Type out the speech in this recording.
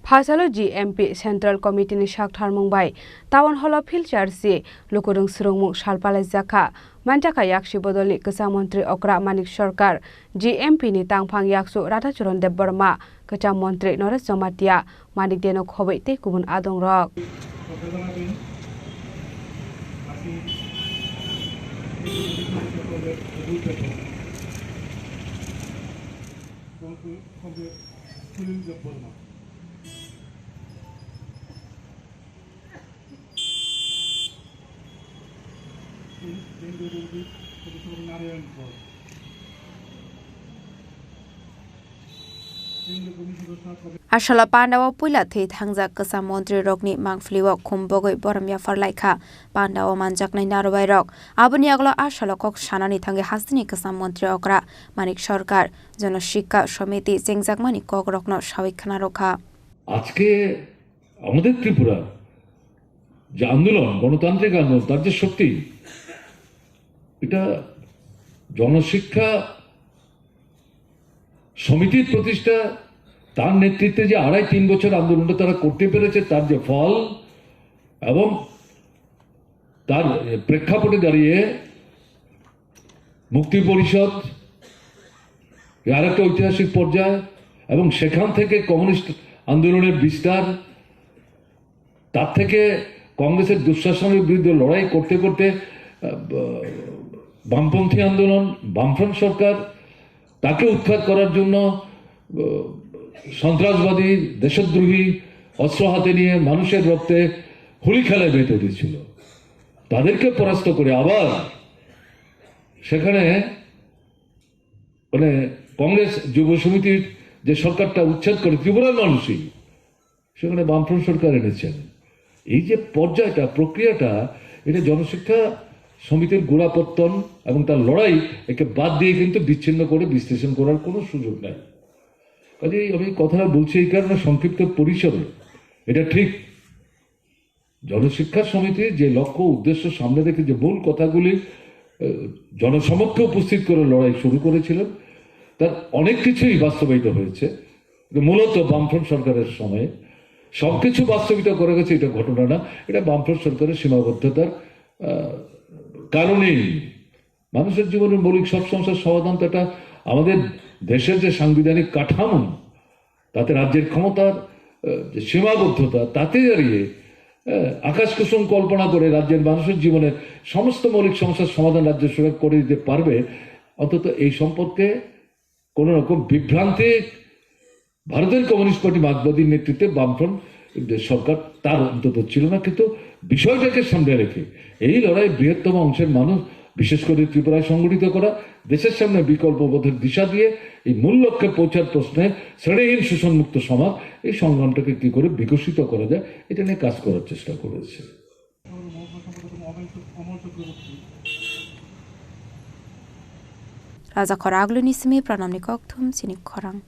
Hasalo GMP Central Committee ni Shakthar Mumbai Tawan Holo Filcharsi Lukurung Surungmuk Shalpalai Jaka Mantaka Yakshi Bodoli Kesa Montri Okra Manik Sarkar GMP ni Tangphang Yaksu Rathacharan Debbarma Kesa Montri Noresh Jomatia Manik Denok Khobei te Kubun Adong Rok Ashala Pandawa Pula Thi Thangja Kesa Montri Rokni Mangfliwa Khumbogoi Boramya Farlaikha Pandawa Manjak Nai Narbai Rok Aboni Aglo Ashala Kok Shanani Thange Hasini Kesa Montri Okra Manik Sarkar Jonashikha Samiti Jengjak Mani Kok Rokno Shawikhana Rokha আজকে আমাদের ত্রিপুরা যে আন্দোলন গণতান্ত্রিক আন্দোলন তার যে শক্তি এটা জনশিক্ষা সমিতির প্রতিষ্ঠা তার নেতৃত্বে যে 2.5-3 বছর আন্দোলনটা তারা করতে পেরেছে তার যে ফল এবং তার প্রেক্ষাপটে দাঁড়িয়ে মুক্তি পরিষদ আর একটা ঐতিহাসিক পর্যায় এবং সেখান থেকে কমিউনিস্ট আন্দোলনের বিস্তার তার থেকে কংগ্রেসের দুঃশাসনের বিরুদ্ধে লড়াই করতে করতে বামপন্থী আন্দোলন বামফ্রন্ট সরকার তাকে উৎখাত করার জন্য সন্ত্রাসবাদী দেশদ্রোহী অস্ত্র হাতে নিয়ে মানুষের রক্তে হোলি খেলায় মেতে উঠেছিল তাদেরকে পরাস্ত করে আবার সেখানে মানে কংগ্রেস যুব সমিতির যে সরকারটা উচ্ছেদ করে ত্রিপুরার মানুষই সেখানে বামফ্রন্ট সরকার এনেছেন এই যে পর্যায়টা প্রক্রিয়াটা এটা জনশিক্ষা সমিতির গোড়াপত্তন এবং তার লড়াই একে বাদ দিয়ে কিন্তু বিচ্ছিন্ন করে বিশ্লেষণ করার কোনো সুযোগ নেই কাজেই আমি কথাটা বলছি এই কারণে সংক্ষিপ্ত পরিসরে এটা ঠিক জনশিক্ষা সমিতি যে লক্ষ্য উদ্দেশ্য সামনে রেখে যে মূল কথাগুলি জনসমক্ষে উপস্থিত করে লড়াই শুরু করেছিলেন তার অনেক কিছুই বাস্তবায়িত হয়েছে মূলত বামফ্রন্ট সরকারের সময়ে সবকিছু বাস্তবিত করে গেছে এটা ঘটনা না এটা বামফ্রন্ট সরকারের সীমাবদ্ধতার কারণেই মানুষের জীবনের মৌলিক সব সমস্যার সমাধান তো এটা আমাদের দেশের যে সাংবিধানিক কাঠামো তাতে রাজ্যের ক্ষমতার যে সীমাবদ্ধতা তাতে দাঁড়িয়ে আকাশ কুসুম কল্পনা করে রাজ্যের মানুষের জীবনের সমস্ত মৌলিক সমস্যার সমাধান রাজ্য সরকার করে দিতে পারবে অন্তত এই সম্পর্কে কোনো রকম বিভ্রান্তি ভারতের কমিউনিস্ট পার্টি মার্ক্সবাদীর নেতৃত্বে বামফ্রন্ট সরকার তার অন্তত ছিল না কিন্তু বিষয়টাকে সামনে রেখে এই লড়াই বৃহত্তম অংশের মানুষ বিশেষ করে ত্রিপুরায় সংগঠিত করা দেশের সামনে বিকল্প পথের দিশা দিয়ে এই মূল লক্ষ্যে পৌঁছার প্রশ্নে শ্রেণীহীন শোষণমুক্ত সমাজ এই সংগ্রামটাকে কি করে বিকশিত করা যায় এটা নিয়ে কাজ করার চেষ্টা করেছে Raja Khoraglu Nisimi Pranamni Kokthum Sinik Khorang